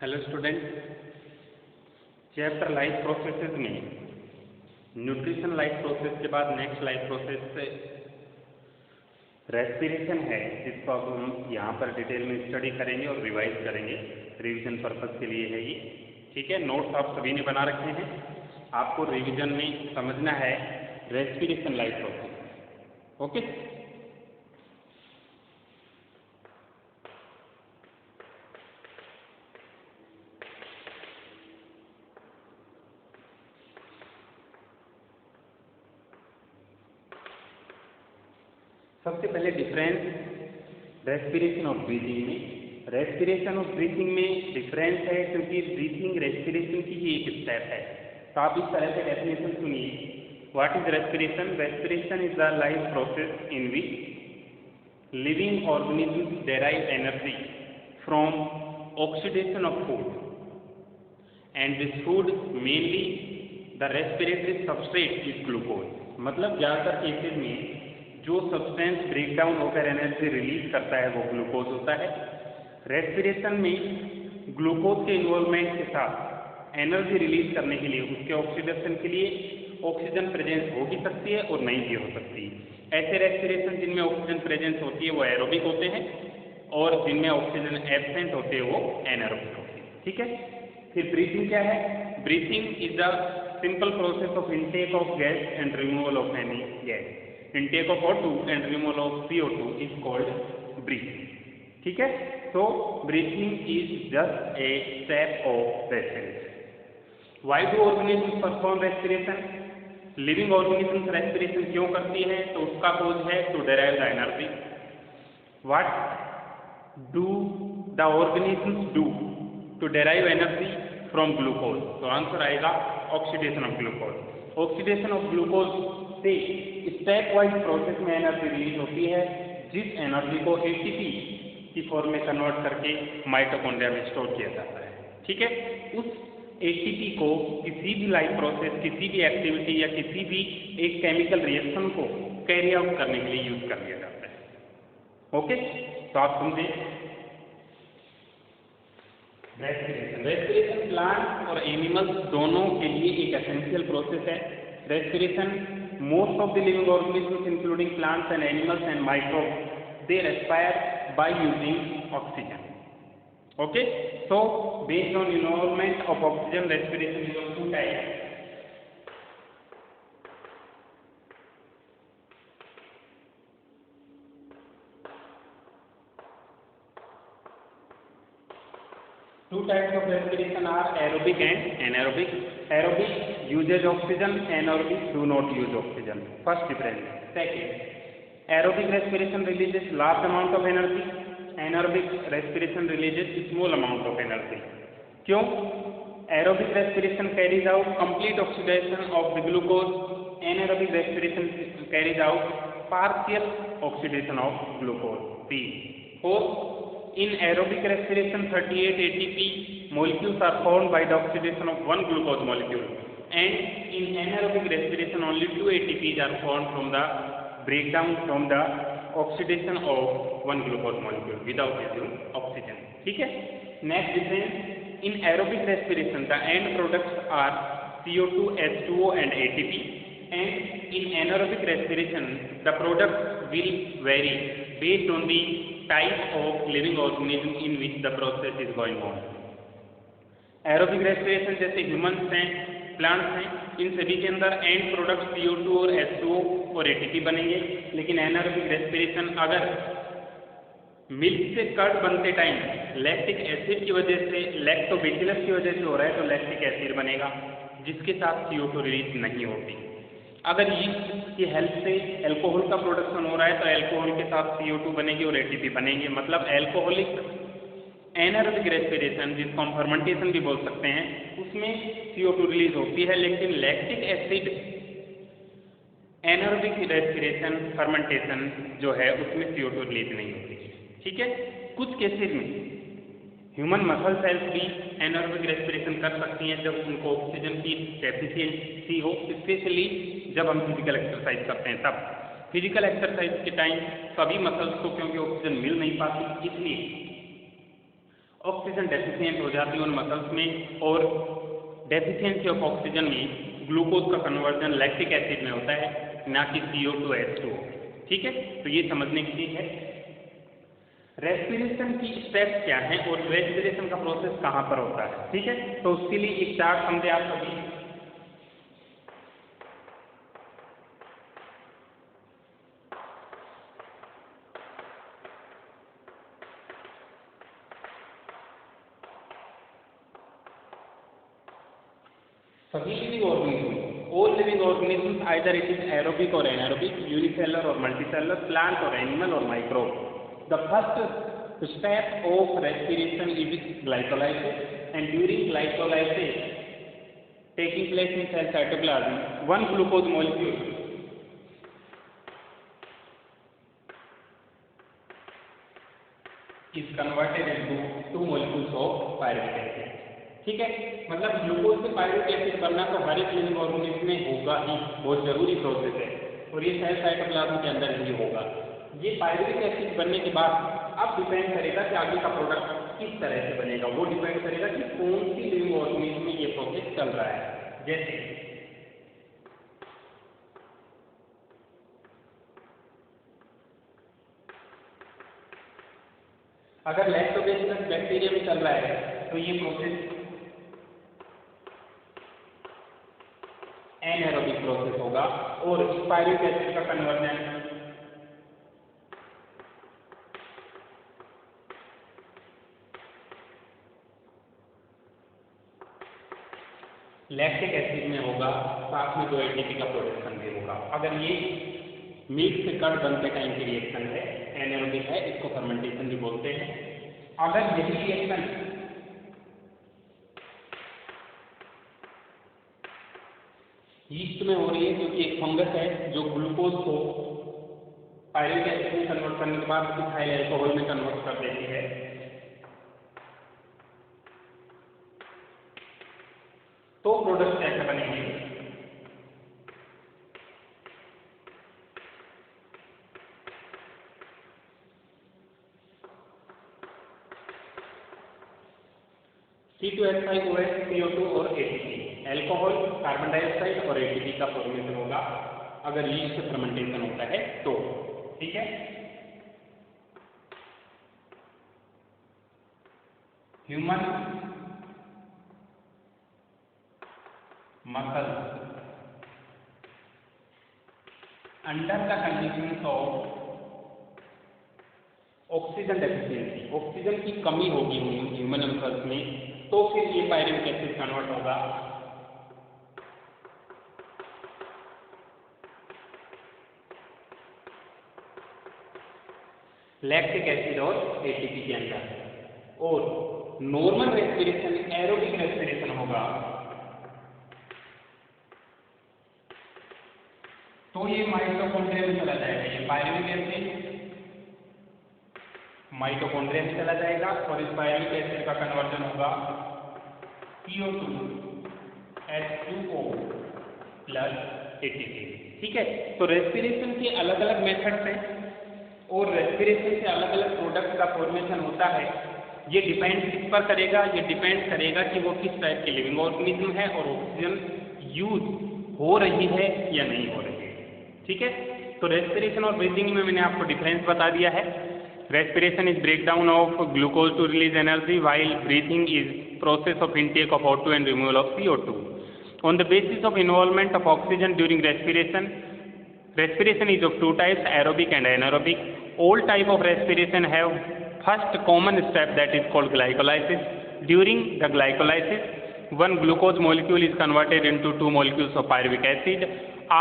Hello student, chapter life processes में nutrition life process के बाद नेक्स्ट लाइफ प्रोसेस से रेस्पिरेशन है, जिसको अब हम यहाँ पर डिटेल में स्टडी करेंगे और रिवाइज करेंगे। रिवीजन पर्पस के लिए है ये, ठीक है। नोट्स आप सभी ने बना रखे हैं, आपको रिवीजन में समझना है रेस्पिरेशन लाइफ प्रोसेस। ओके, सबसे पहले डिफरेंस रेस्पिरेशन और ब्रीथिंग में। रेस्पिरेशन और ब्रीथिंग में डिफरेंस है क्योंकि ब्रीथिंग रेस्पिरेशन की ही एक स्टेप है। तो आप इस तरह से डेफिनेशन सुनिए। What is respiration? Respiration is the life process in which living organisms derive energy from oxidation of food and this food mainly the respiratory substrate is glucose. मतलब ज़्यादातर केसेज में जो सब्सटेंस ब्रेक डाउन होकर energy release करता है वो glucose होता है। रेस्पिरेशन में ग्लूकोज के इन्वॉल्वमेंट के साथ एनर्जी रिलीज करने के लिए, उसके ऑक्सीडेशन के लिए ऑक्सीजन प्रेजेंस हो भी सकती है और नहीं भी हो सकती है। ऐसे रेस्पिरेशन जिनमें ऑक्सीजन प्रेजेंस होती है वो एरोबिक होते हैं और जिनमें ऑक्सीजन एब्सेंट होते हैं वो एनारोबिक होते हैं, ठीक है। फिर ब्रीथिंग क्या है? Breathing is the simple process of intake of gas and removal of any gas. Intake of O2 and removal of CO2 is called breathing, ठीक है। So breathing is just a step of respiration. Why do organisms perform respiration? Living organisms respiration क्यों करती है? तो उसका cause है to derive the energy. What do the organisms do to derive energy from glucose? तो answer आएगा oxidation of glucose. Oxidation of glucose से step wise process में एनर्जी रिलीज होती है, जिस एनर्जी को एटीपी की फॉर्म में कन्वर्ट करके माइटोकॉन्ड्रिया में स्टोर किया जाता है, ठीक है। उस एटीपी को किसी भी लाइफ प्रोसेस, किसी भी एक्टिविटी या किसी भी एक केमिकल रिएक्शन को कैरी आउट करने के लिए यूज कर लिया जाता है। ओके, तो आप समझें रेस्पिरेशन प्लांट और एनिमल्स दोनों के लिए एक एसेंशियल प्रोसेस है। Respiration most of the living organisms including plants and animals and microbes, they respire by using oxygen. Okay, so based on involvement of oxygen, respiration is of two types. Two types of respiration are aerobic and anaerobic. Aerobic uses oxygen, anaerobic do not use oxygen. First difference. Second, aerobic respiration releases large amount of energy. Anaerobic respiration releases small amount of energy. क्यों? Aerobic respiration carries out complete oxidation of the glucose. Anaerobic respiration carries out partial oxidation of glucose. Fourth, in aerobic respiration 38 ATP molecules are formed by the oxidation of one glucose molecule, and in anaerobic respiration only 2 ATPs are formed from the breakdown from the oxidation of one glucose molecule without using oxygen, ठीक है। Next difference, in aerobic respiration the end products are CO2, H2O and ATP, and in anaerobic respiration the products will vary based on the type of living organism in which the process is going on. Aerobic respiration जैसे humans हैं, plants हैं, इन सभी के अंदर and product CO2 और H2O और ATP बनेंगे। लेकिन एनारोबिक रेस्पिरेशन अगर मिल्क से कर्ड बनते टाइम लैक्टिक एसिड की वजह से, लैक्टोबैसिलस की वजह से हो रहा है तो लैक्टिक एसिड बनेगा, जिसके साथ CO2 रिलीज नहीं होती। अगर यीस्ट की हेल्प से एल्कोहल का प्रोडक्शन हो रहा है तो एल्कोहल के साथ CO2 बनेगी और ATP बनेंगे। मतलब एल्कोहलिक एनारोबिक रेस्पिरेशन, जिसको हम फर्मेंटेशन भी बोल सकते हैं, उसमें CO2 रिलीज होती है, लेकिन lactic acid anaerobic respiration fermentation जो है उसमें CO2 रिलीज नहीं होती, ठीक है। कुछ केसेज में ह्यूमन मसल सेल्स भी एनारोबिक रेस्पिरेशन कर सकती हैं जब उनको ऑक्सीजन की डेफिशिएंसी हो, स्पेशली जब हम फिजिकल एक्सरसाइज करते हैं तब। फिजिकल एक्सरसाइज के टाइम सभी मसल्स को क्योंकि ऑक्सीजन मिल नहीं पाती, इसलिए ऑक्सीजन डेफिशिएंट हो जाती है उन मसल्स में, और डेफिशिएंसी ऑफ ऑक्सीजन में ग्लूकोज का कन्वर्जन लैक्टिक एसिड में होता है, ना कि CO2H2O। ठीक है, तो ये समझने की चीज है। रेस्पिरेशन की स्टेप्स क्या हैं और रेस्पिरेशन का प्रोसेस कहाँ पर होता है। ठीक है, तो उसके लिए एक चार्ट समझे आप सभी। सभी living organism, all living organisms, either it is aerobic or anaerobic, unicellular or multicellular, plant or animal or microbe. The first step of respiration is glycolysis, and during glycolysis taking place in cell cytoplasm, one glucose molecule is converted into two molecules of pyruvic acid. ठीक है, मतलब glucose से pyruvic acid बनना तो हर एक living organism में होगा ही, बहुत जरूरी प्रोसेस है, और ये सेल साइटोप्लाज्म के अंदर ही होगा। ये पायरुविक एसिड बनने के बाद अब डिपेंड करेगा कि आगे का प्रोडक्ट किस तरह से बनेगा, वो डिपेंड करेगा कि कौन सी लिविंग ऑर्गेनिज्म में ये प्रोसेस चल रहा है। जैसे अगर लैक्टोबैसिलस बैक्टीरिया में चल रहा है तो ये प्रोसेस एनाएरोबिक प्रोसेस होगा, और पायरुविक एसिड का कन्वर्जन लैक्टिक एसिड में होगा, साथ में 2 ATP का प्रोडक्शन भी होगा। अगर ये मिल्क से कर्ड बनते टाइम की रिएक्शन है, एनाएरोबिक है, इसको फर्मेंटेशन भी बोलते हैं। अगर यही रिएक्शन यीस्ट में हो रही है, क्योंकि एक फंगस है जो ग्लूकोज को पायरुविक एसिड में कन्वर्ट करने के बाद इथाइल अल्कोहल में कन्वर्ट कर देती है, तो प्रोडक्ट कैसे बनेंगे। C2H5OH, CO2 और ATP, एल्कोहल, कार्बन डाइऑक्साइड और ATP का फॉर्मेशन होगा अगर यीस्ट से फर्मेंटेशन होता है तो। ठीक है, human muscle under the conditions of oxygen deficiency, oxygen की कमी होगी ह्यूमन मसल्स में, तो फिर ये पायरुविक एसिड कन्वर्ट होगा लैक्टिक एसिड और ATP के अंदर। और नॉर्मल रेस्पिरेशन एरोबिक रेस्पिरेशन होगा तो ये माइटोकॉन्ड्रिया में चला जाएगा, ये पायरुविक एसिड माइटोकॉन्ड्रिया में चला जाएगा, और इस पायरुविक एसिड का कन्वर्जन होगा CO2H2O प्लस ATP। ठीक है, तो रेस्पिरेशन के अलग अलग मेथड्स हैं और रेस्पिरेशन से अलग अलग प्रोडक्ट का फॉर्मेशन होता है। ये डिपेंड किस पर करेगा, ये डिपेंड करेगा कि वो किस टाइप के लिविंग ऑर्गेनिज्म है और ऑक्सीजन यूज हो रही है या नहीं हो रही है। ठीक है, तो रेस्पिरेशन और ब्रीथिंग में मैंने आपको डिफरेंस बता दिया है। Respiration is breakdown of glucose to release energy, while breathing is process of intake of O2 and removal of CO2. On the basis of involvement of oxygen during respiration, respiration is of two types, aerobic and anaerobic. All type of respiration have first common step that is called glycolysis. During the glycolysis, one glucose molecule is converted into two molecules of pyruvic acid.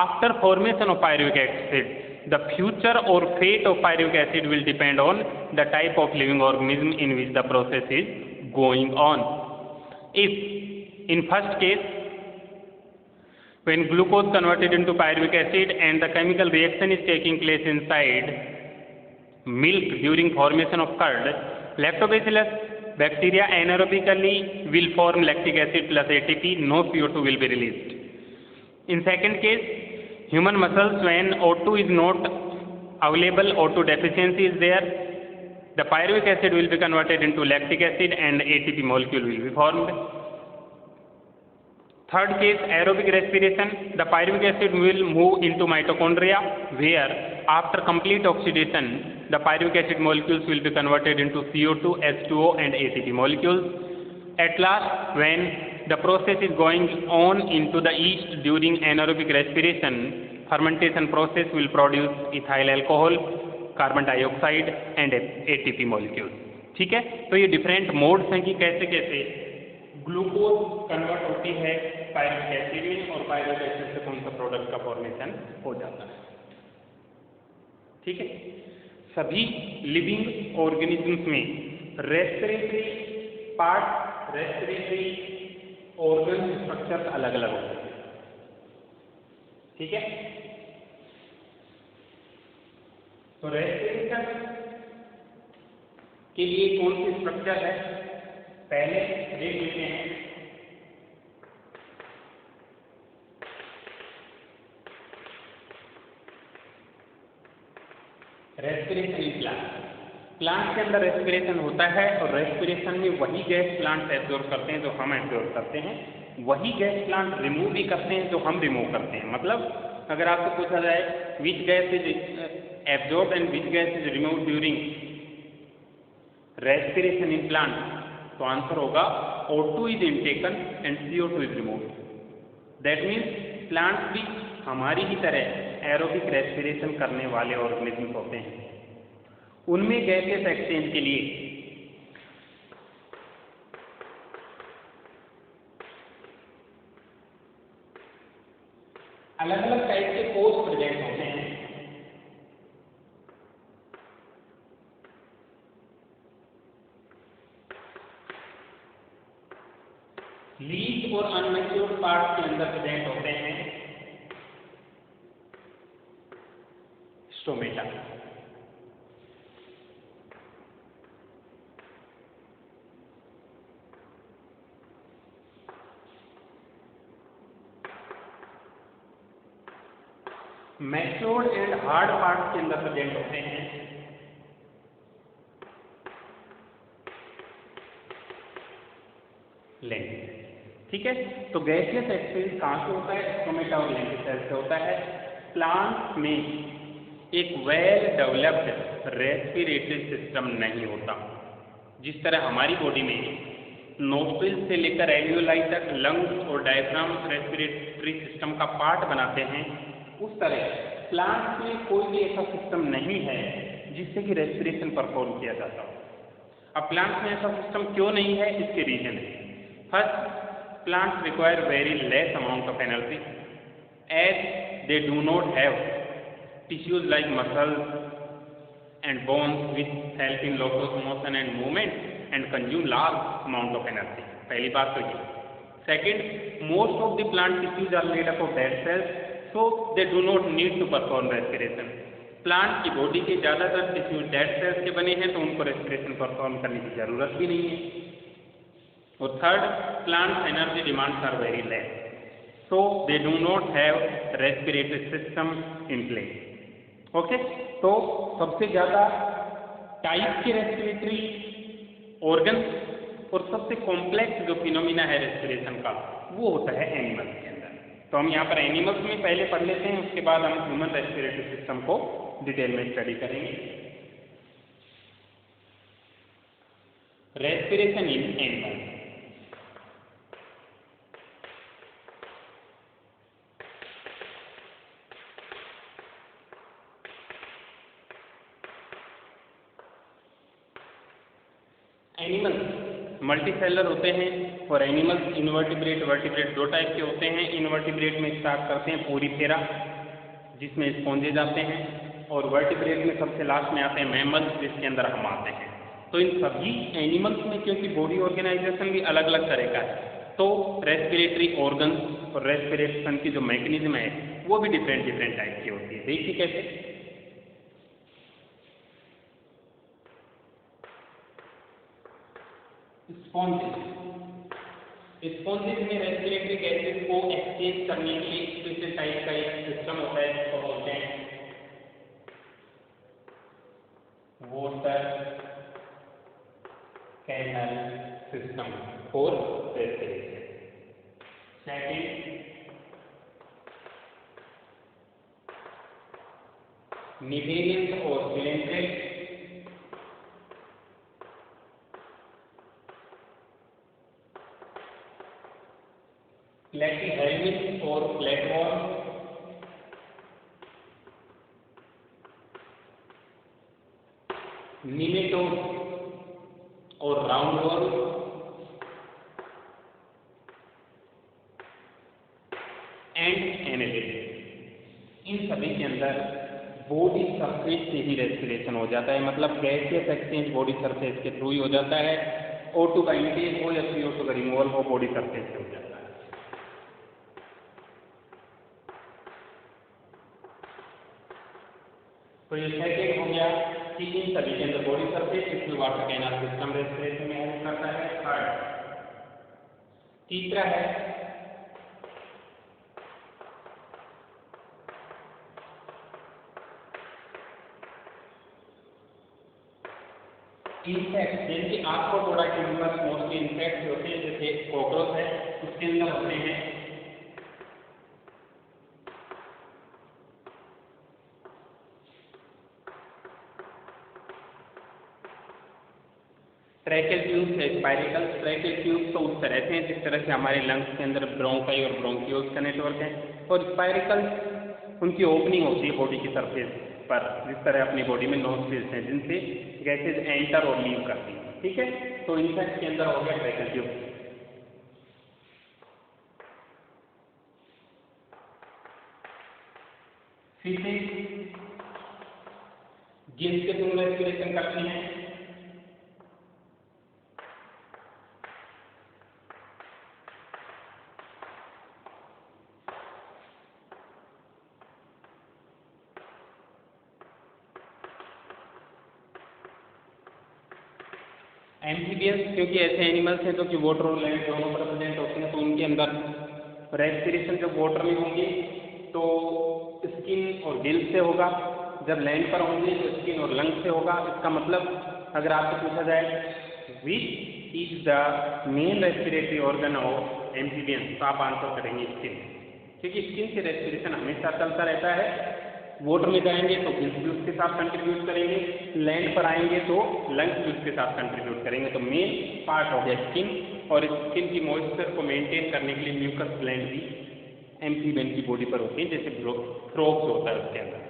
After formation of pyruvic acid, the future or fate of pyruvic acid will depend on the type of living organism in which the process is going on. If in first case, when glucose converted into pyruvic acid and the chemical reaction is taking place inside milk during formation of curd, lactobacillus bacteria anaerobically will form lactic acid plus ATP, no CO2 will be released. In second case, human muscles, when O2 is not available, O2 deficiency is there, The pyruvic acid will be converted into lactic acid and ATP molecule will be formed. Third case, aerobic respiration. The pyruvic acid will move into mitochondria where after complete oxidation the pyruvic acid molecules will be converted into CO2, H2O and ATP molecules. At last, when the process is going on into the yeast during anaerobic respiration, fermentation process will produce ethyl alcohol, carbon dioxide and ATP molecule. ठीक है, तो ये different modes हैं कि कैसे कैसे glucose convert होती है पायरुविक एसिड में और पायरुविक एसिड से कौन सा प्रोडक्ट का फॉर्मेशन हो जाता है. ठीक है, सभी लिविंग ऑर्गेनिजम्स में respiratory part, respiratory organ structure अलग अलग होते हैं. ठीक है, तो रेस्पिरेशन के लिए कौन सी स्ट्रक्चर है पहले देख लेते हैं. रेस्पिरेशन इन प्लांट के अंदर रेस्पिरेशन होता है और रेस्पिरेशन में वही गैस प्लांट एब्जॉर्ब करते हैं जो हम एब्जॉर्ब करते हैं, वही गैस प्लांट रिमूव भी करते हैं जो हम रिमूव करते हैं. मतलब अगर आपसे पूछा जाए which gas is absorbed and which gas is removed during respiration in plant, तो आंसर होगा O2 is intaken and CO2 is removed. That means plants भी हमारी ही तरह एरोबिक रेस्पिरेशन करने वाले ऑर्गेनिजम्स होते हैं. उनमें गैसेस एक्सचेंज के लिए अलग अलग टाइप के पोर्स प्रेजेंट होते हैं. लीच और अनमैच्योर्ड पार्ट के अंदर प्रेजेंट होते हैं stomata. Matured and hard part के अंदर प्रेजेंट होते हैं लेंस. ठीक है, तो गैसियस एक्सचेंज कहाँ से होता है? स्टोमेटा और लेंस सेल से होता है. प्लांट में एक वेल डेवलप्ड रेस्पिरेटरी सिस्टम नहीं होता. जिस तरह हमारी बॉडी में नोस्ट्रिल से लेकर एल्वियोलाई तक लंग्स और डायफ्राम रेस्पिरेटरी सिस्टम का पार्ट बनाते हैं, उस तरह प्लांट में कोई भी ऐसा सिस्टम नहीं है जिससे कि रेस्पिरेशन परफॉर्म किया जाता हो. अब प्लांट में ऐसा सिस्टम क्यों नहीं है, इसके रीजन है. First, plants require very less amount of energy as they do not have tissues like muscles and bones which help in locomotion and movement and consume large amount of energy. पहली बात तो ये. Second, most of the plant tissues are made up of dead cells, so they do not need to perform respiration. Plant की body के ज़्यादातर tissue dead cells के बने हैं, तो उनको रेस्पिरेशन परफॉर्म करने की ज़रूरत भी नहीं है. और third, plants energy demands are very less, so they do not have respiratory system in place. Okay, तो सबसे ज़्यादा टाइप के रेस्पिरेटरी ऑर्गन और सबसे कॉम्प्लेक्स जो फिनोमिना है रेस्पिरेशन का, वो होता है एनिमल्स के अंदर. तो हम यहाँ पर एनिमल्स में पहले पढ़ लेते हैं, उसके बाद हम ह्यूमन रेस्पिरेटरी सिस्टम को डिटेल में स्टडी करेंगे. Respiration in animals. Animals multicellular होते हैं और एनिमल्स इनवर्टिब्रेट वर्टिब्रेट दो टाइप के होते हैं. इनवर्टिब्रेट में स्टार्ट करते हैं पोरीफेरा जिसमें स्पॉन्जेज आते हैं, और वर्टिब्रेट में सबसे लास्ट में आते हैं मैमल्स जिसके अंदर हम आते हैं. तो इन सभी एनिमल्स में क्योंकि बॉडी ऑर्गेनाइजेशन भी अलग अलग तरह का है, तो रेस्पिरेटरी ऑर्गन्स और रेस्पिरेशन की जो मैकेनिज्म है वो भी डिफरेंट डिफरेंट टाइप की होती है. देखिए कैसे. स्पॉन्जेस में रेस्पिरेटरी गैसेस को एक्सचेंज करने के लिए स्पेशल टाइप का एक सिस्टम होता है जिसको बोलते हैं water canal system for respiration. Second, निवेलियंस और सिलेंड्रिक, प्लेटिहेल्मिंथ और प्लेटवॉर्म, निमेटोड और राउंडवॉर्म, एंड एनेलिड। इन सभी के अंदर बॉडी सरफेस से ही रेस्पिरेशन हो जाता है, मतलब गैसियस एक्सचेंज बॉडी सरफेस के थ्रू ही हो जाता है। O2 का इंटेक हो या CO2 का रिमूवल हो, बॉडी सरफेस से हो जाता है। तो ये सेकेंड हो गया कि इन सभी के अंदर बॉडी सरफेस, इसमें वाटर कैनाल सिस्टम रेस्पिरेशन में हेल्प करता है। थर्ड, तीसरा है इंसेक्ट, जिनकी आपको थोड़ा ह्यूमस मोस्टली इंसेक्ट होते हैं, जैसे कॉकरोच है, उसके अंदर होते हैं ट्रैकेल ट्यूब्स है, स्पाइरिकल। ट्रैकेल ट्यूब्स तो उस तरह से हैं जिस तरह से हमारे लंग्स के अंदर ब्रोंकाई और ब्रोंकियोल्स का नेटवर्क है, और स्पाइरिकल उनकी ओपनिंग होती है बॉडी की सरफेस पर, जिस तरह अपनी बॉडी में नोस्ट्रिल्स हैं जिनसे गैसेज एंटर और लीव करती हैं। ठीक है, तो इंसेक्ट के अंदर हो गया ट्रैकेल ट्यूब। फिशेज गिल्स के थ्रू रेस्पिरेशन करती हैं। एम्फीबियंस, क्योंकि ऐसे एनिमल्स हैं जो कि वाटर और लैंड दोनों पर प्रेजेंट होते हैं, तो उनके अंदर रेस्पिरेशन जब वाटर में होंगे तो स्किन और गिल्स से होगा, जब लैंड पर होंगे तो स्किन और लंग से होगा। इसका मतलब अगर आपसे पूछा जाए which is the main respiratory organ of amphibians, तो आप आंसर करेंगे स्किन, क्योंकि स्किन से रेस्पिरेशन हमेशा चलता रहता है। वाटर में जाएंगे तो गिल्स भी उसके साथ कंट्रीब्यूट करेंगे, लैंड पर आएंगे तो लंग्स भी उसके साथ कंट्रीब्यूट करेंगे। तो मेन पार्ट हो गया स्किन, और स्किन की मॉइस्चर को मेंटेन करने के लिए म्यूकस ग्लैंड भी एम्फीबियन की बॉडी पर होती है, जैसे फ्रॉग्स होता है उसके अंदर।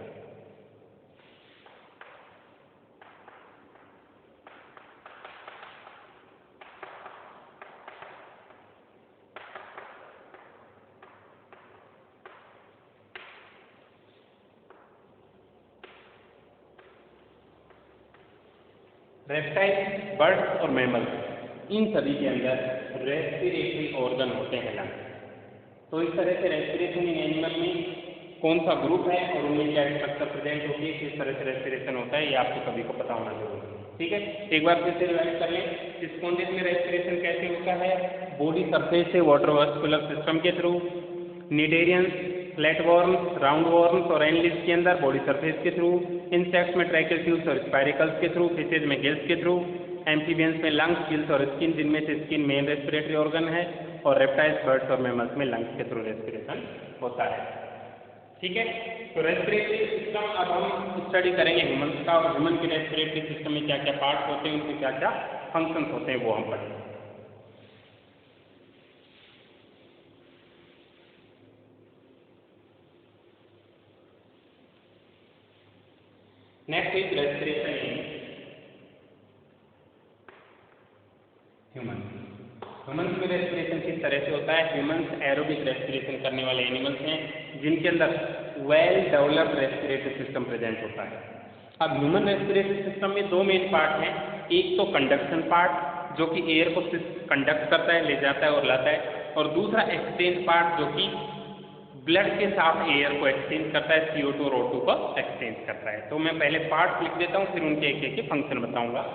रेप्टाइल्स, बर्ड्स और मैमल्स, इन सभी के अंदर रेस्पिरेटरी ऑर्गन होते हैं लंग्स। तो इस तरह से रेस्पिरेशन इन एनिमल में कौन सा ग्रुप है और उनमें क्या स्ट्रक्चर प्रेजेंट होती है, किस तरह से रेस्पिरेशन होता है, ये आपको सभी को पता होना जरूरी है। ठीक है, एक बार फिर से रिवाइज कर लें। स्पॉन्जिस में रेस्पिरेशन कैसे होता है? बॉडी सरफेस से वाटर वास्कुलर सिस्टम के थ्रू। निडेरियंस, फ्लैटवॉर्म्स, राउंडवॉर्म्स और एनलिड्स के अंदर बॉडी सरफेस के थ्रू। इंसेक्ट्स में ट्रैकेल ट्यूब्स और स्पाइरिकल्स के थ्रू। फिशेज में गिल्स के थ्रू। एम्फीबियंस में लंग्स, गिल्स और स्किन, जिनमें से स्किन मेन रेस्पिरेटरी ऑर्गन है। और रेप्टाइल्स, बर्ड्स और मैमल्स में लंग्स के थ्रू रेस्पिरेशन होता है। ठीक है, तो रेस्पिरेटरी सिस्टम अब हम स्टडी करेंगे ह्यूमन्स का, और ह्यूमन के रेस्पिरेटरी सिस्टम में क्या क्या पार्ट्स होते हैं, उनके क्या क्या फंक्शंस होते हैं, वो हम पढ़ेंगे। Next is respiration in human. Humans में रेस्पिरेशन किस तरह से होता है? ह्यूमन्स एरोबिक रेस्पिरेशन करने वाले एनिमल्स हैं, जिनके अंदर well developed respiratory system present होता है। अब ह्यूमन रेस्पिरेटरी सिस्टम में दो मेन पार्ट हैं। एक तो कंडक्शन पार्ट, जो कि एयर को कंडक्ट करता है, ले जाता है और लाता है, और दूसरा एक्सचेंज पार्ट, जो कि ब्लड के साथ एयर को एक्सचेंज करता है, CO2 और O2 को एक्सचेंज करता है। तो मैं पहले पार्ट लिख देता हूँ, फिर उनके एक एक के फंक्शन बताऊंगा।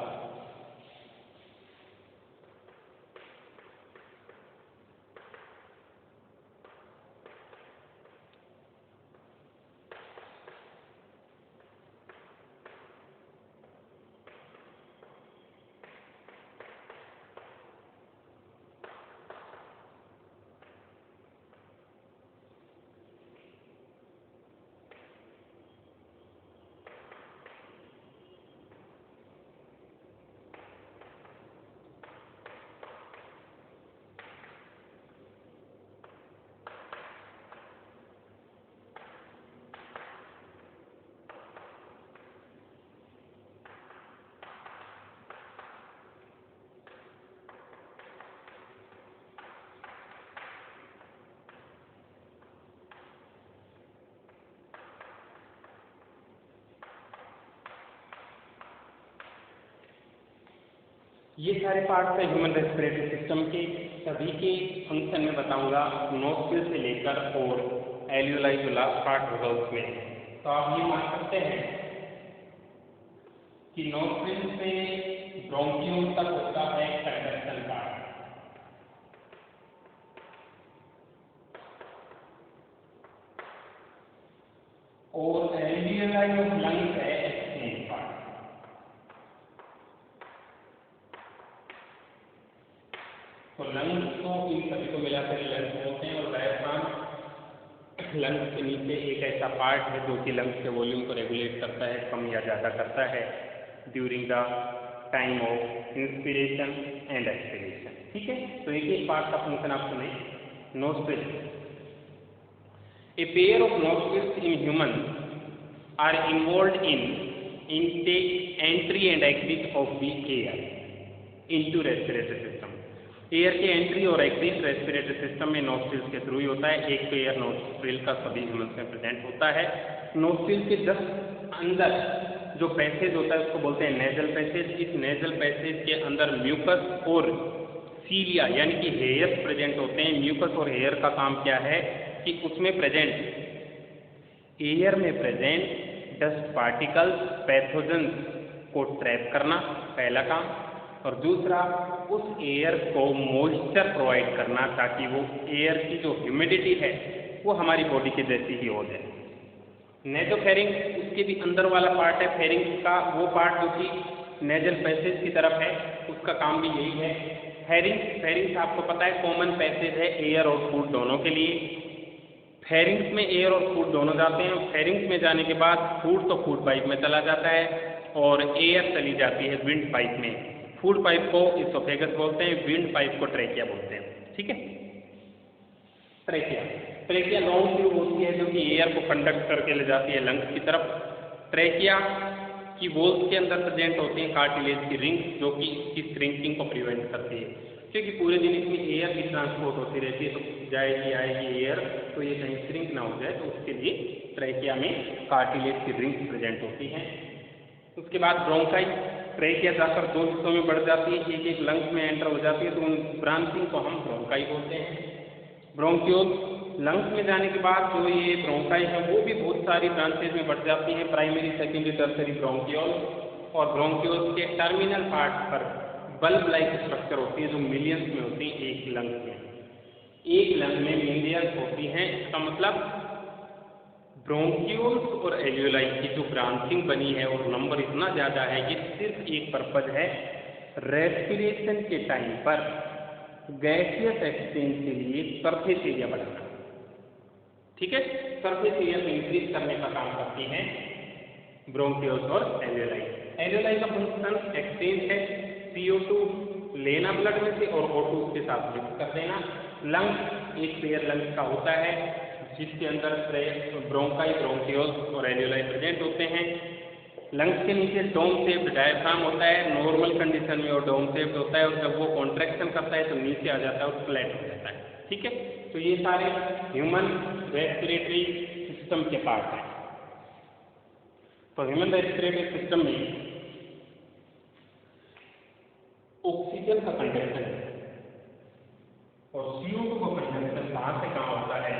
ये सारे पार्ट्स हैं ह्यूमन रेस्पिरेटरी सिस्टम के। सभी के फंक्शन में बताऊंगा नोस्ट्रिल से लेकर और एल्यूलाई जो लास्ट पार्ट होगा उसमें। तो आप ये मान सकते हैं कि नोस्ट्रिल से ब्रोंकियोल तक होता है कंडक्शन पार्ट, और एल्यूलाई ऑफ लंग्स है एक्सचेंज पार्ट। तो लंग्स को इन सभी को मिलाकर लंग्स बोलते हैं, और डायफ्राम लंग्स के नीचे एक ऐसा पार्ट है जो कि लंग्स के वॉल्यूम को रेगुलेट करता है, कम या ज़्यादा करता है during the time of inspiration and expiration. ठीक है, तो एक एक पार्ट का फंक्शन आप सुने। Nostril, a pair of nostrils in human are involved in intake entry and exit of the air into respiratory system. Air की एंट्री और एग्जिट रेस्पिरेटरी सिस्टम में नोस्ट्रिल्स के थ्रू ही होता है। एक पेयर नोस्ट्रिल का सभी ह्यूमन्स में प्रेजेंट होता है। नोस्ट्रिल के जस्ट अंदर जो पैसेज होता है उसको बोलते हैं नेजल पैसेज। इस नेजल पैसेज के अंदर म्यूकस और सीलिया यानी कि हेयर्स प्रेजेंट होते हैं। म्यूकस और हेयर का काम क्या है कि उसमें प्रेजेंट एयर में प्रेजेंट डस्ट पार्टिकल्स पैथोजेंस को ट्रैप करना पहला काम, और दूसरा उस एयर को मॉइस्चर प्रोवाइड करना ताकि वो एयर की जो ह्यूमिडिटी है वो हमारी बॉडी के जैसी ही हो जाए। नेजोफेरिंक्स उसके भी अंदर वाला पार्ट है। फेरिंक्स का वो पार्ट जो कि नेजल पैसेज की तरफ है उसका काम भी यही है। फेरिंक्स आपको पता है कॉमन पैसेज है एयर और फूड दोनों के लिए। फेरिंक्स में एयर और फूड दोनों जाते हैं। फेरिंक्स में जाने के बाद फूड तो फूड पाइप में चला जाता है और एयर चली जाती है विंड पाइप में। फूड पाइप को इसोफेगस बोलते हैं, विंड पाइप को ट्रेकिया बोलते हैं। ठीक है, ट्रेकिया लॉन्ग ट्यूब होती है जो कि एयर को कंडक्ट करके ले जाती है लंग्स की तरफ। ट्रेकिया की वॉल्स के अंदर प्रेजेंट होती है कार्टिलेज की रिंग जो कि इसकी श्रिंकिंग को प्रिवेंट करती है, क्योंकि पूरे दिन इसमें एयर की ट्रांसपोर्ट होती रहती है, तो जाएगी आएगी एयर, तो ये कहीं श्रिंक ना हो जाए, तो उसके लिए ट्रेकिया में कार्टिलेज की रिंग प्रेजेंट होती हैं। उसके बाद ब्रोंकाई, ट्रेकिया जाकर दो हिस्सों में बढ़ जाती है, एक एक लंग्स में एंटर हो जाती है, तो उन ब्रांचिंग को हम ब्रोंकाई बोलते हैं। ब्रोंक्यूल, लंग्स में जाने के बाद जो ये ब्रोंकाई है वो भी बहुत सारी ब्रांचेज में बढ़ जाती हैं, प्राइमरी सेकेंडरी टर्सरी ब्रोंक्यूल। और ब्रोंक्यूल के टर्मिनल पार्ट पर बल्ब लाइक स्ट्रक्चर होती है जो मिलियंस में होती है एक लंग में। एक लंग में मिलियंस होती हैं, इसका मतलब ब्रोंक्यूल्स और एल्यूलाई की जो ब्रांचिंग बनी है और नंबर इतना ज़्यादा है, ये सिर्फ एक पर्पज है रेस्पिरेशन के टाइम पर गैसियस एक्सचेंज के लिए सरफेस एरिया बढ़ाना। ठीक है, सरफेस एरिया को इंक्रीज करने का काम करती हैं ब्रोंक्यूल्स और एल्यूलाई। एल्यूलाई का फंक्शन एक्सचेंज है, CO2 लेना ब्लड में से और O2 के साथ मिक्स कर देना। लंग्स एक पेयर लंग्स का होता है जिसके अंदर ब्रोंकाई, ब्रोंक्यूल्स और एल्यूलाई प्रेजेंट होते हैं। लंग्स के नीचे डोम शेप्ड डायफ्राम होता है, नॉर्मल कंडीशन में वो डोम शेप्ड होता है, और जब वो कॉन्ट्रैक्शन करता है तो नीचे आ जाता है और फ्लैट हो जाता है। ठीक है, तो ये सारे ह्यूमन रेस्पिरेटरी सिस्टम के पार्ट हैं। तो ह्यूमन रेस्पिरेटरी सिस्टम में ऑक्सीजन का कंडक्शन और CO2 का कंडक्शन कहाँ से कहाँ होता है?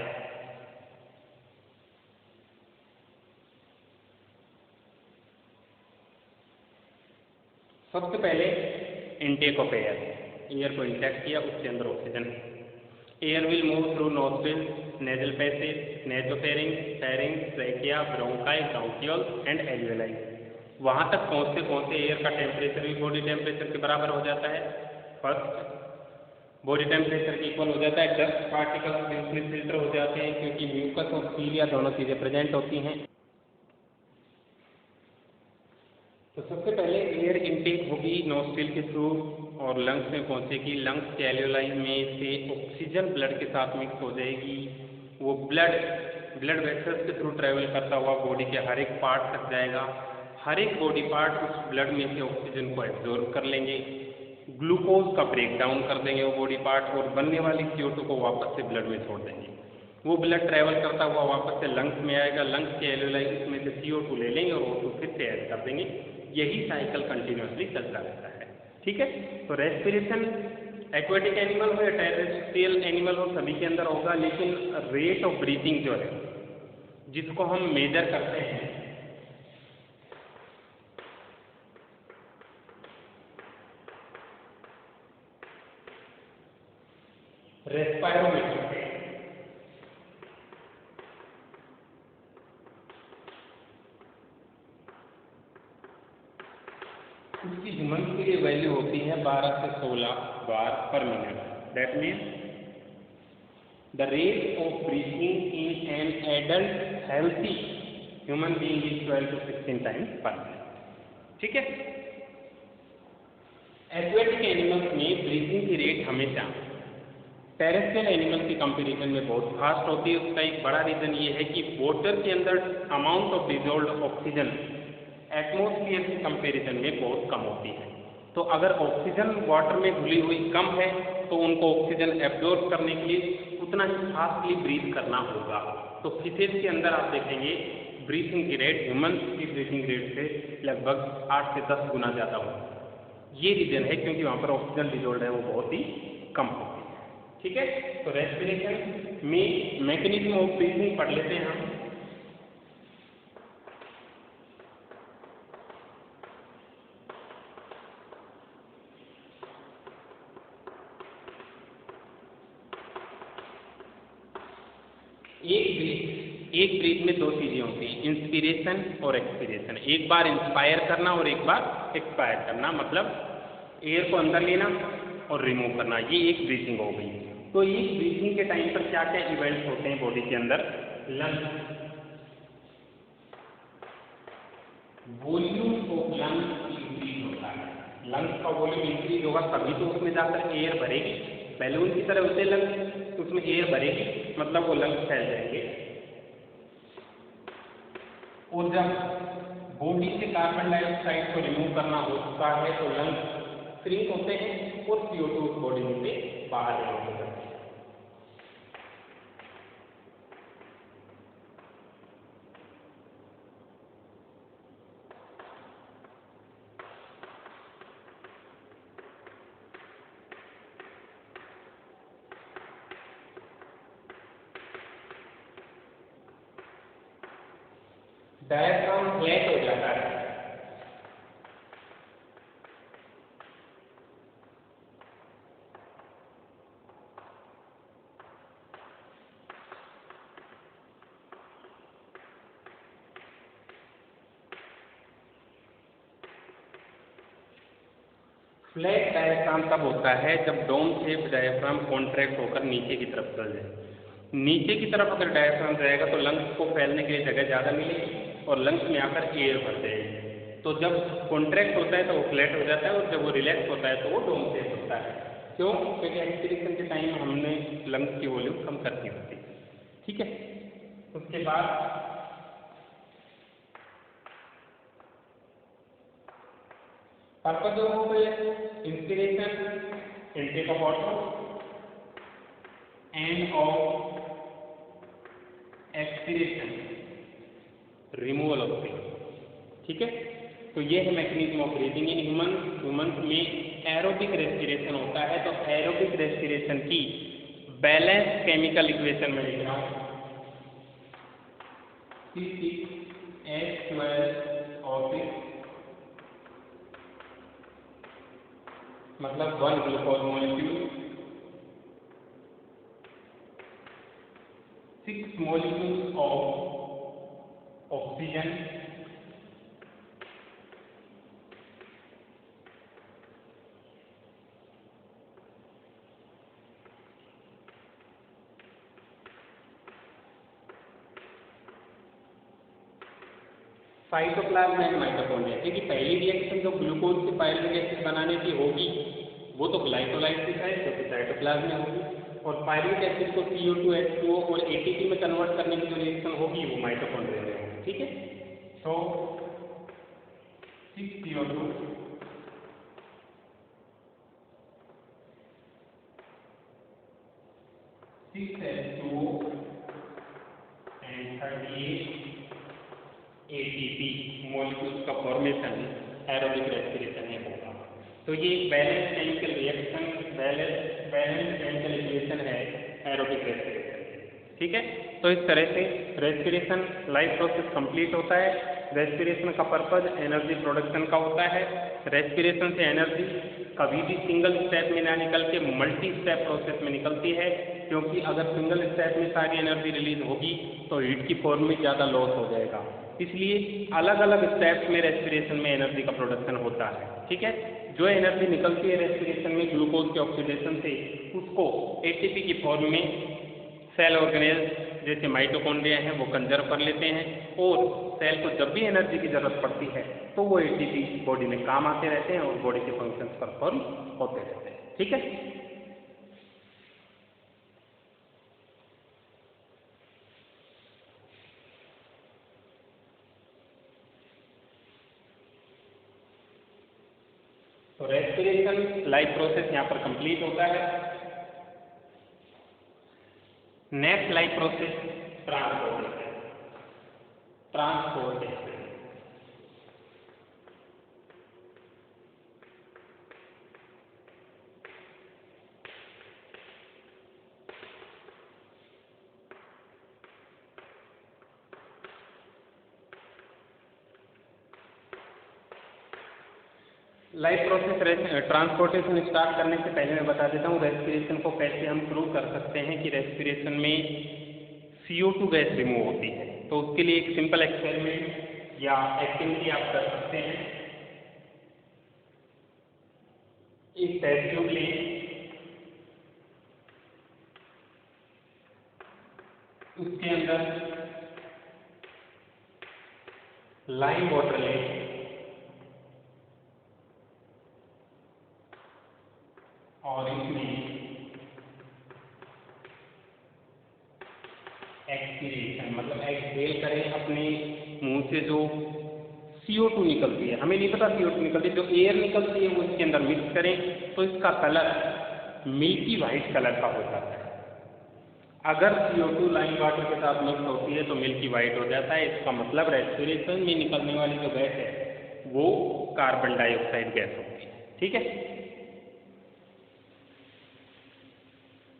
सबसे पहले इनटेक ऑफ एयर, एयर को इंटेक किया, उसके अंदर ऑक्सीजन है। Air will move through nostril, nasal passage, nasopharynx, pharynx, trachea, bronchi, bronchioles and alveoli. वहाँ तक पहुँचते एयर का टेम्परेचर भी बॉडी टेम्परेचर के बराबर हो जाता है। फर्स्ट बॉडी टेम्परेचर के इक्वल हो जाता है। डस्ट पार्टिकल्स फिल्टर हो जाते हैं क्योंकि म्यूकस और सीलिया दोनों चीज़ें प्रेजेंट होती हैं। तो सबसे पहले एयर इनटेक होगी नोस्ट्रिल के थ्रू और लंग्स में पहुंचेगी। लंग्स के एल्यूलाई में से ऑक्सीजन ब्लड के साथ मिक्स हो जाएगी। वो ब्लड वेसल्स के थ्रू ट्रेवल करता हुआ बॉडी के हर एक पार्ट तक जाएगा। हर एक बॉडी पार्ट उस ब्लड में से ऑक्सीजन को एब्जॉर्ब कर लेंगे, ग्लूकोज का ब्रेक डाउन कर देंगे वो बॉडी पार्ट, और बनने वाली CO2 को वापस से ब्लड में छोड़ देंगे। वो ब्लड ट्रैवल करता हुआ वापस से लंग्स में आएगा। लंग्स के एल्यूलाई उसमें से CO2 ले लेंगे और O2 फिर से ऐड कर देंगे। यही साइकिल कंटिन्यूसली चलता रहता है। ठीक है। तो रेस्पिरेशन एक्वेटिक एनिमल हो या टेरेस्ट्रियल एनिमल हो, सभी के अंदर होगा, लेकिन रेट ऑफ ब्रीथिंग जो है जिसको हम मेजर करते हैं रेस्पायरोमीटर से, उसकी ह्यूमन के लिए वैल्यू होती है 12 से 16 बार per minute. That means the rate of breathing in an adult healthy human being is 12 to 16 times per minute. ठीक है। एक्वेटिक एनिमल्स में ब्रीथिंग की रेट हमेशा टेरेस्ट्रियल एनिमल के कंपैरिजन में बहुत फास्ट होती है। उसका एक बड़ा रीजन ये है कि वाटर के अंदर amount of dissolved oxygen atmosphere के कंपैरिजन में बहुत कम होती है। तो अगर ऑक्सीजन वाटर में घुली हुई कम है तो उनको ऑक्सीजन एब्जॉर्ब करने के लिए उतना ही फास्टली ब्रीथ करना होगा। तो फिशेज के अंदर आप देखेंगे ब्रीथिंग की रेट ह्यूमन की ब्रीथिंग रेट से लगभग 8 से 10 गुना ज़्यादा होगी। ये रीजन है क्योंकि वहाँ पर ऑक्सीजन डिजोल्व है वो बहुत ही कम होती है। ठीक है। तो रेस्पिरेशन में मैकेनिज्म ऑफ ब्रीथिंग पढ़ लेते हैं हम। एक ब्रीथ में दो चीजें होती हैं, इंस्पिरेशन और एक्सपिरेशन। एक बार इंस्पायर करना और एक बार एक्सपायर करना, मतलब एयर को अंदर लेना और रिमूव करना, ये एक ब्रीथिंग हो गई। तो ये ब्रीथिंग के टाइम पर क्या क्या इवेंट्स होते हैं बॉडी के अंदर? Lungs, volume of lungs increase होता है। लंग्स का वॉल्यूम इंक्रीज होगा तभी तो उसमें जाकर एयर भरेगी। बैलून की तरह होते लंग्स, उसमें एयर भरेगी मतलब वो लंग्स फैल जाएंगे। और जब बॉडी से कार्बन डाइऑक्साइड को रिमूव करना होता है तो लंग्स श्रिंक होते हैं और CO2 उस बॉडी में से बाहर रिमूव हो जाते हैं। डायफ्राम फ्लैट हो जाता है। फ्लैट डायफ्राम तब होता है जब डोम शेप डायफ्राम कॉन्ट्रैक्ट होकर नीचे की तरफ चल जाए। नीचे की तरफ अगर डायफ्राम रहेगा तो लंग्स को फैलने के लिए जगह ज़्यादा मिलेगी और लंग्स में आकर एयर भर जाएगी। तो जब कॉन्ट्रैक्ट होता है तो वो फ्लैट हो जाता है और जब वो रिलैक्स होता है तो वो डोम शेप होता है। क्यों? क्योंकि एक्सपिरेशन के टाइम हमने लंग्स की वॉल्यूम कम करनी होती है। ठीक है। उसके बाद purpose of inspiration, intake of water, and of expiration, removal of pain. ठीक है। तो ये है mechanism of breathing in human में एरोबिक रेस्पिरेशन होता है। तो एरोबिक रेस्पिरेशन की बैलेंस केमिकल इक्वेशन में लिख रहा हूँ, C6H12O6 मतलब 1 glucose molecule 6 molecules of oxygen cytoplasm and mitochondria. देखिए पहली रिएक्शन जो ग्लूकोज से पायरुवेट एसिड बनाने की होगी वो तो ग्लाइकोलाइसिस है जो कि साइटोप्लाज्म में होगी, और पायरुवेट एसिड को CO2 H2O और ATP में कन्वर्ट करने की जो रिएक्शन होगी वो माइटोकॉन्ड्रिया में होगी। ठीक है। तो 6CO2 6H2O and 38 ATP molecules का फॉर्मेशन एरोबिक रेस्पिरेशन में होगा। तो तो ये balance chemical reaction, balance chemical equation है एरोबिक रेस्पिरेशन। ठीक है, तो इस तरह से रेस्पिरेशन लाइफ प्रोसेस कंप्लीट होता है। रेस्पिरेशन का पर्पज एनर्जी प्रोडक्शन का होता है। रेस्पिरेशन से एनर्जी कभी भी सिंगल स्टेप में ना निकल के मल्टी स्टेप प्रोसेस में निकलती है, क्योंकि अगर सिंगल स्टेप में सारी एनर्जी रिलीज होगी तो हीट की फॉर्म में ज़्यादा लॉस हो जाएगा। इसलिए अलग अलग स्टेप्स में रेस्पिरेशन में एनर्जी का प्रोडक्शन होता है। ठीक है, जो एनर्जी निकलती है रेस्पिरेशन में ग्लूकोज के ऑक्सीडेशन से, उसको एटीपी की फॉर्म में सेल ऑर्गेनेल्स जैसे माइटोकॉन्ड्रिया हैं वो कंजर्व कर लेते हैं, और सेल को जब भी एनर्जी की जरूरत पड़ती है तो वो एटीपी बॉडी में काम आते रहते हैं और बॉडी के फंक्शंस परफॉर्म होते रहते हैं। ठीक है, तो रेस्पिरेशन लाइफ प्रोसेस यहाँ पर कंप्लीट होता है। Next life process transportation. Life process transportation start करने से पहले मैं बता देता हूँ रेस्पिरेशन को कैसे हम प्रूव कर सकते हैं कि रेस्पिरेशन में CO2 गैस रिमूव होती है। तो उसके लिए एक सिंपल एक्सपेरिमेंट या एक्टिविटी आप कर सकते हैं। एक टेस्ट ट्यूब लें, उसके अंदर लाइम वाटर लें, और इसमें एक्सपीरेशन मतलब एक्सहेल करें, अपने मुंह से जो CO2 निकलती है, हमें नहीं पता CO2 निकलती है, जो एयर निकलती है वो इसके अंदर मिक्स करें तो इसका कलर मिल्की वाइट कलर का हो जाता है। अगर CO2 लाइम वाटर के साथ मिक्स होती है तो मिल्की वाइट हो जाता है। इसका मतलब रेस्पिरेशन में निकलने वाली जो गैस है वो कार्बन डाइऑक्साइड गैस होती है। ठीक है,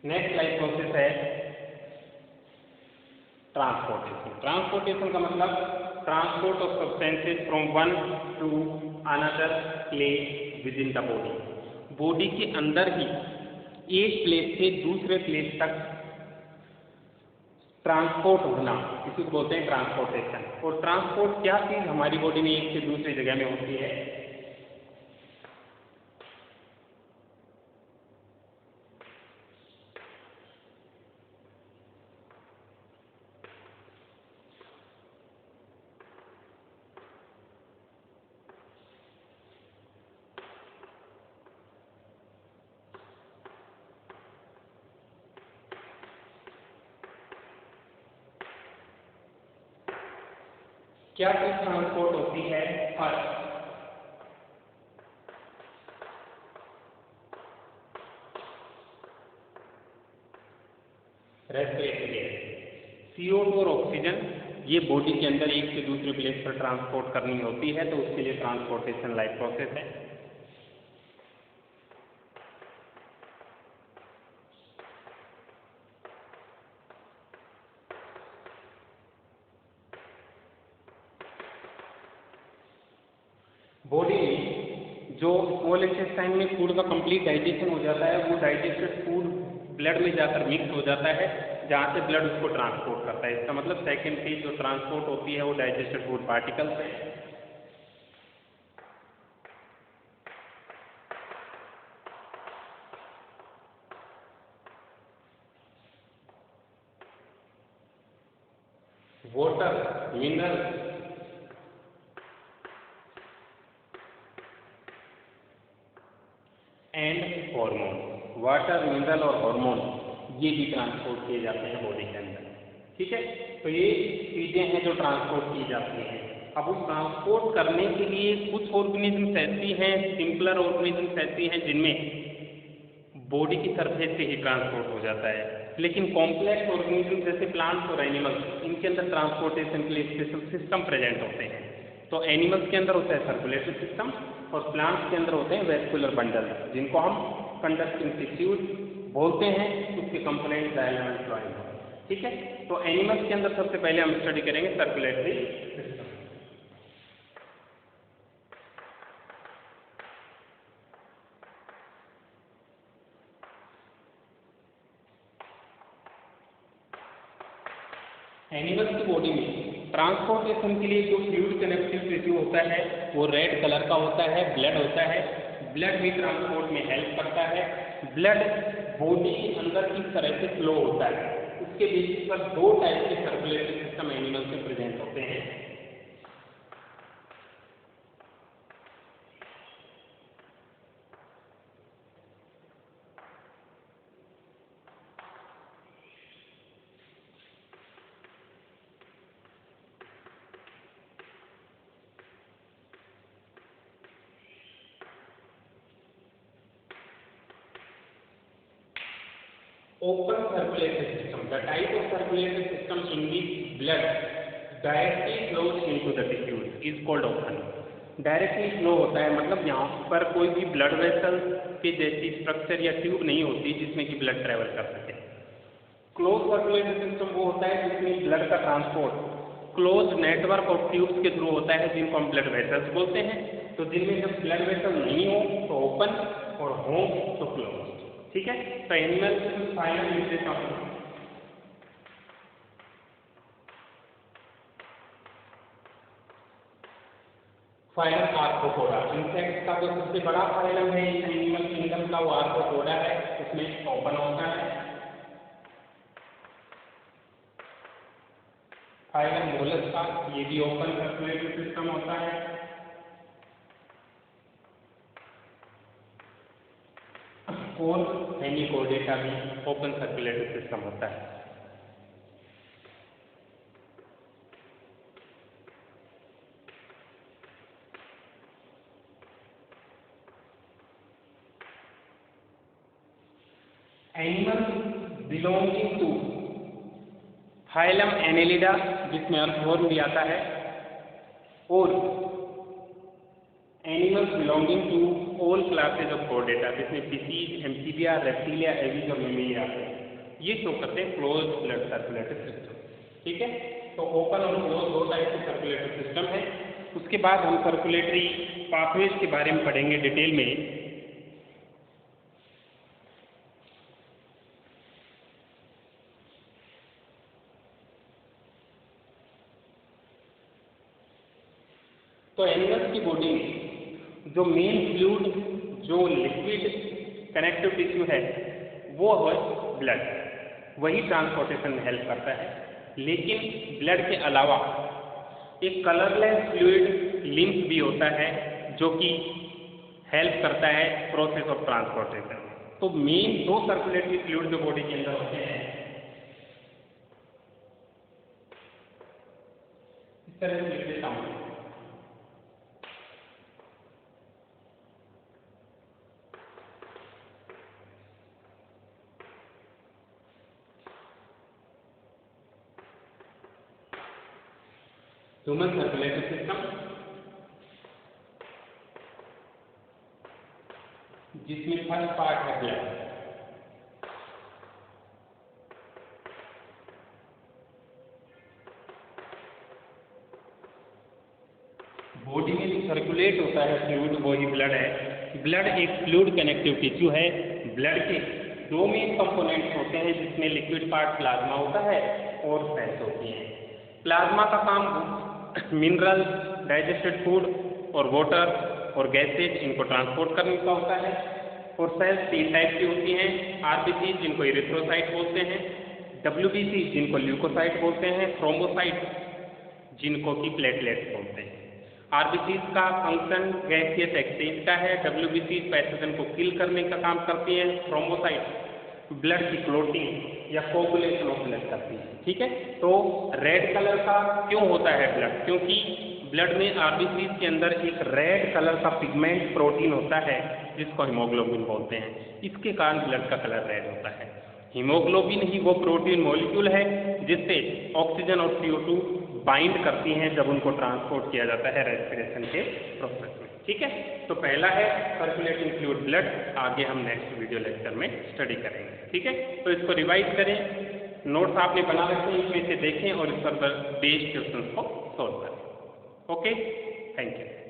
नेक्स्ट लाइफ प्रोसेस है ट्रांसपोर्टेशन। ट्रांसपोर्टेशन का मतलब transport of substances from one two another place with in the body. Body के अंदर ही एक प्लेस से दूसरे प्लेस तक ट्रांसपोर्ट होना, इसी को बोलते हैं ट्रांसपोर्टेशन। और ट्रांसपोर्ट क्या चीज़ हमारी बॉडी में एक से दूसरी जगह में होती है? क्या चीज ट्रांसपोर्ट होती है? फर्स्ट रेस्पिरेटरी गैस, CO2 और ऑक्सीजन, ये बॉडी के अंदर एक से दूसरे प्लेस पर ट्रांसपोर्ट करनी होती है, तो उसके लिए ट्रांसपोर्टेशन लाइफ प्रोसेस है। बॉडी में जो स्मॉल इंटेस्टाइन में फूड का कंप्लीट डाइजेशन हो जाता है, वो डाइजेस्टेड फूड ब्लड में जाकर मिक्स हो जाता है, जहाँ से ब्लड उसको ट्रांसपोर्ट करता है। इसका मतलब सेकेंड फेज जो ट्रांसपोर्ट होती है वो डाइजेस्टेड फूड पार्टिकल्स है। Water, mineral and hormone, water, mineral और हार्मोन ये भी ट्रांसपोर्ट किए जाते हैं बॉडी के अंदर। ठीक है, तो ये चीज़ें हैं जो ट्रांसपोर्ट की जाती हैं। अब उस ट्रांसपोर्ट करने के लिए कुछ ऑर्गेनिजम्स ऐसी हैं, सिंपलर ऑर्गेनिजम्स ऐसी हैं जिनमें बॉडी की सरफेस से ही ट्रांसपोर्ट हो जाता है, लेकिन कॉम्प्लेक्स ऑर्गेनिजम्स जैसे प्लांट्स और एनिमल्स, इनके अंदर ट्रांसपोर्टेशन के लिए स्पेशल सिस्टम प्रेजेंट होते हैं। तो एनिमल्स के अंदर होता है सर्कुलेटरी सिस्टम, और प्लांट्स के अंदर होते हैं वेस्कुलर बंडल, जिनको हम कंडक्टिंग टिश्यूज बोलते हैं। उसके कंपोनेंट जाइलम एंड फ्लोएम। ठीक है, तो एनिमल्स के अंदर सबसे पहले हम स्टडी करेंगे सर्कुलेटरी सिस्टम। एनिमल्स की बॉडी में ट्रांसपोर्टेशन के लिए जो फ्लूइड कनेक्टिव टिश्यू होता है वो रेड कलर का होता है, ब्लड होता है। ब्लड भी ट्रांसपोर्ट में हेल्प करता है। ब्लड बॉडी के अंदर किस तरह से फ्लो होता है, उसके बेसिस पर दो टाइप के सर्कुलेटरी सिस्टम एनिमल्स में प्रेजेंट होते हैं। Open circulatory system. The type of circulatory system in which blood directly flows into the tissues is called open. Directly flow होता है मतलब यहाँ पर कोई भी ब्लड वेसल के जैसी स्ट्रक्चर या ट्यूब नहीं होती जिसमें कि ब्लड ट्रेवल कर सके। क्लोज सर्कुलेटरी सिस्टम वो होता है जिसमें ब्लड का transport close network of tubes के थ्रू होता है, जिनको हम ब्लड वेसल्स बोलते हैं। तो जिनमें जब ब्लड वेसल नहीं हो तो ओपन और हो तो क्लोज। ठीक है, तो एनिमल के फाइनल विशेषण फाइलम आर्थ्रोपोडा। इंसेक्ट का जो सबसे बड़ा फाइलम है एनिमल किंगडम का वो आर्थ्रोपोडा है, उसमें ओपन होता है। फाइलम मोलस्का, ये भी ओपन सर्कुलेटरी सिस्टम होता है। और हेमिकोडेटा भी ओपन सर्कुलेटरी सिस्टम होता है। Animal belonging to phylum Annelida, जिसमें अर्थवर्म भी आता है, और animals belonging to all classes of Chordata, जिसमें फिशीज, एम्फीबिया, रेप्टिलिया, एविज और मेमेलिया आते हैं। ये शो करते हैं क्लोज ब्लड सर्कुलेटरी सिस्टम। ठीक है, तो ओपन और क्लोज दो टाइप के सर्कुलेटरी सिस्टम है। उसके बाद हम सर्कुलेटरी पाथवेज के बारे में पढ़ेंगे डिटेल में। तो एनिमल्स की बॉडी में जो मेन फ्लूइड, जो लिक्विड कनेक्टिव टिश्यू है वो है ब्लड, वही ट्रांसपोर्टेशन में हेल्प करता है। लेकिन ब्लड के अलावा एक कलरलेस फ्लूइड लिम्फ भी होता है जो कि हेल्प करता है प्रोसेस ऑफ ट्रांसपोर्टेशन। तो मेन दो सर्कुलेटरी फ्लूइड जो बॉडी के अंदर होते हैं, इस तरह से लिख देता हूँ। ह्यूमन सर्कुलेटरी सिस्टम, जिसमें फर्स्ट पार्ट है ब्लड। बॉडी में जो सर्कुलेट होता है फ्लूइड वही ब्लड है। ब्लड एक फ्लूइड कनेक्टिव टिश्यू है। ब्लड के दो मेन कंपोनेंट्स होते हैं, जिसमें लिक्विड पार्ट प्लाज्मा होता है और सेल्स होती हैं। प्लाज्मा का काम मिनरल, डाइजेस्टेड फूड और वाटर और गैसेज इनको ट्रांसपोर्ट करने का होता है। और सेल्स तीन टाइप की होती हैं, आरबीसी जिनको इरिथ्रोसाइट बोलते हैं, डब्ल्यूबीसी जिनको ल्यूकोसाइट बोलते हैं, थ्रोम्बोसाइट जिनको कि प्लेटलेट्स बोलते हैं। आरबीसीज का फंक्शन गैसियस एक्सचेंज का है, डब्ल्यूबीसी पैथोजन को किल करने का काम करती है, थ्रोम्बोसाइट ब्लड की क्लोटिंग या कोगुलेशन ऑफ ब्लड करती है। ठीक है, तो रेड कलर का क्यों होता है ब्लड? क्योंकि ब्लड में आरबीसीज के अंदर एक रेड कलर का पिगमेंट प्रोटीन होता है जिसको हीमोग्लोबिन बोलते हैं। इसके कारण ब्लड का कलर रेड होता है। हीमोग्लोबिन ही वो प्रोटीन मॉलिक्यूल है जिससे ऑक्सीजन और CO2 बाइंड करती हैं जब उनको ट्रांसपोर्ट किया जाता है रेस्पिरेशन के प्रोसेस में। ठीक है। तो पहला है सर्कुलेटिंग फ्लूइड ब्लड, आगे हम नेक्स्ट वीडियो लेक्चर में स्टडी करेंगे, ठीक है। तो इसको रिवाइज करें, नोट्स आपने बना रखे हैं, इसमें से देखें और इस पर बेस्ड क्वेश्चंस को सॉल्व करें। Okay, thank you.